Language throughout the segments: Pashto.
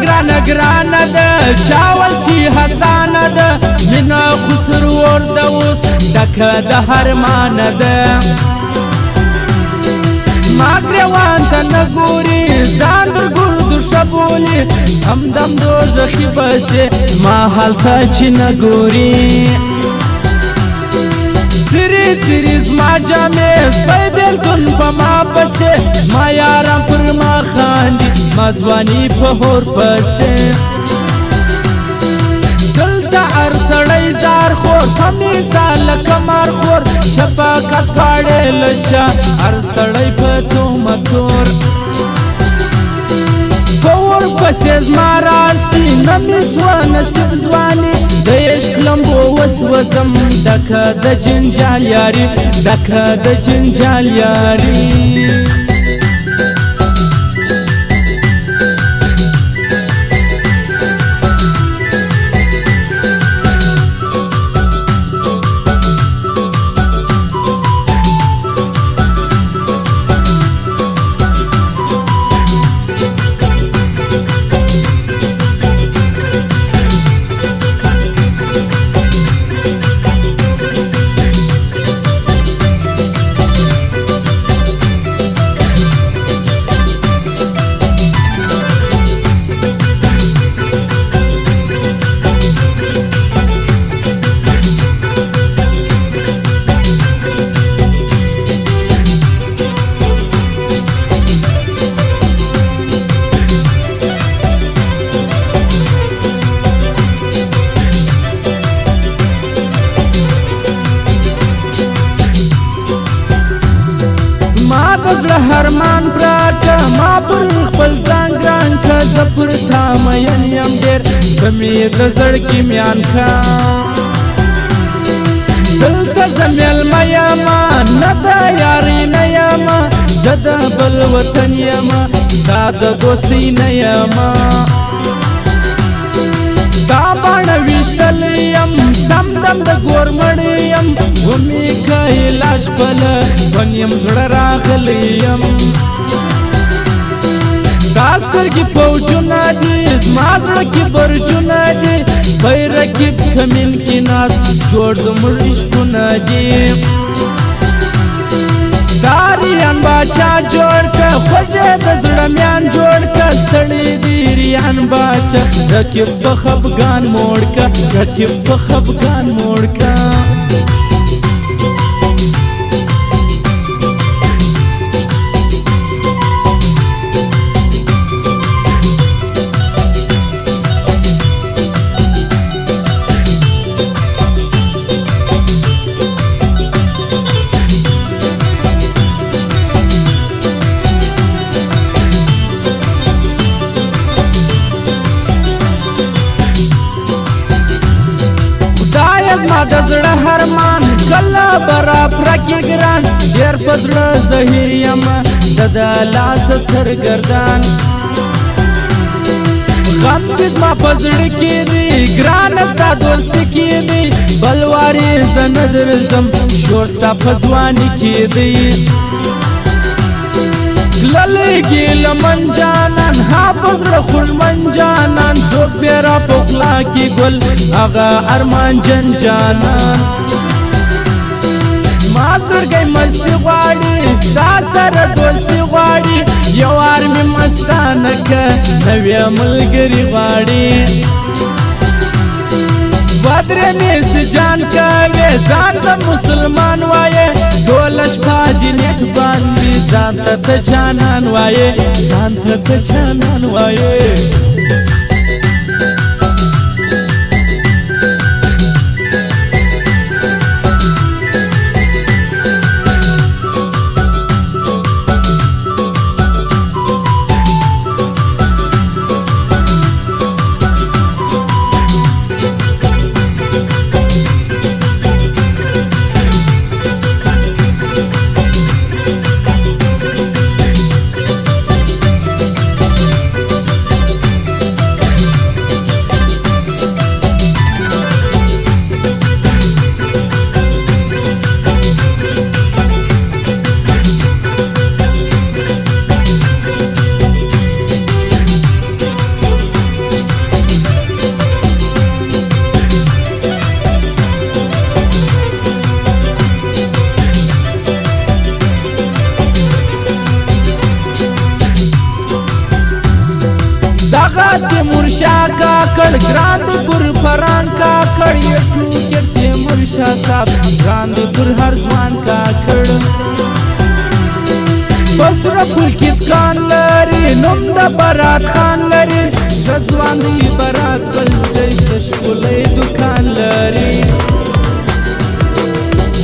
ګرانه ګرانه ده چاول چې حسانه ده مینه خسر ورده اوس ډکه د هرمانه ده زما ګریوان ته نه ګوري ځان در ګردو ښه بولي همدم دوزخي پسې زما حال ته چې نه ګوري څیري څیري زما جامې سپی بېلتون په ما پسې ما یاران پر ما خاندي ما ځواني په هور پسې دلته هر سړی زار خور همیشه لکه مار خور شفقت غواړي له چا هر سړی په تومتور په ور پسې زما راستي نه مې سوه نصیب ځواني د عشق لمبو وسوځم ډکه د جنجال یاري ډکه د جنجال یاري زړه هرمان پراته ما پر خپل ځان ګران که زه پر تا مین یم ډېر ته مې د زړګي میان که دلته زه مېلمه یمه نه د یارۍ نه یمه زه د بل وطن یمه ستا د دوستۍ نه یمه ستا باڼه ویشتلی یم سمدم د ګورمړی یم ومې که علاج خپله ون یم زړه راغلی یم ستا سترګې پوجونه دي زما زړه کې برجونه دي سپی رقیب کمین کې ناست جوړ زموږ عشقونه دي ستا ریان باچا جوړ که خوږې د زړه میان جوړ که ستړی دي ریان باچا رقیب په خفګان موړ که رقیب په خفګان موړ که ما د زړه هرمان کله برابر کې ګران ډېر په زړه زهیر یم د د لاسه سرګردان غم دې زما په زړه کې دی ګرانه ستا دوستي کې دی بل وارې زه نه درځم شور ستا په ځواني کې دی تللی ګیلمن جانان حافظ زړه خوږمن جانان څوک بې را په خوله کې ګل هغه ارمان جن جانان زما زړګی مستي غواړي ستا سره دوستي غواړي یو وار مې مستانه که نوې ملګري غواړي بدرې مې سجان کوې ځان ته مسلمان وایې ټوله شپه دې نیټ باندې ځان ته ته جانان وایې ځان ته ته جانان وایې هغه تیمورشاه کاکړ ګران دی پر فران کاکړ یټو کې تیمورشاه صاحب ګران دی پر هر ځوان کاکړ بسره پلکیت خان لري نوم د برات خان لري ځوان دی برات بل جیسه ښکلی دکان لري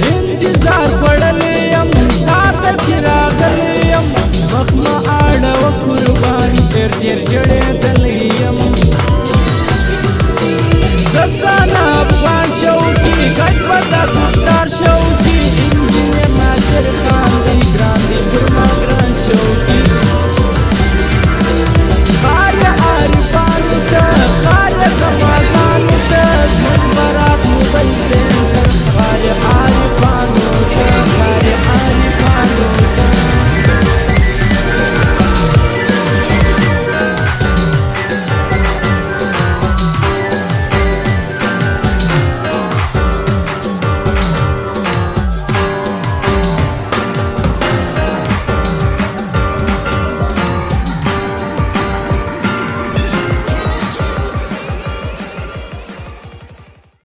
انتظار خوړلی یم تا ته چې راغلی یم مخ مه اړوه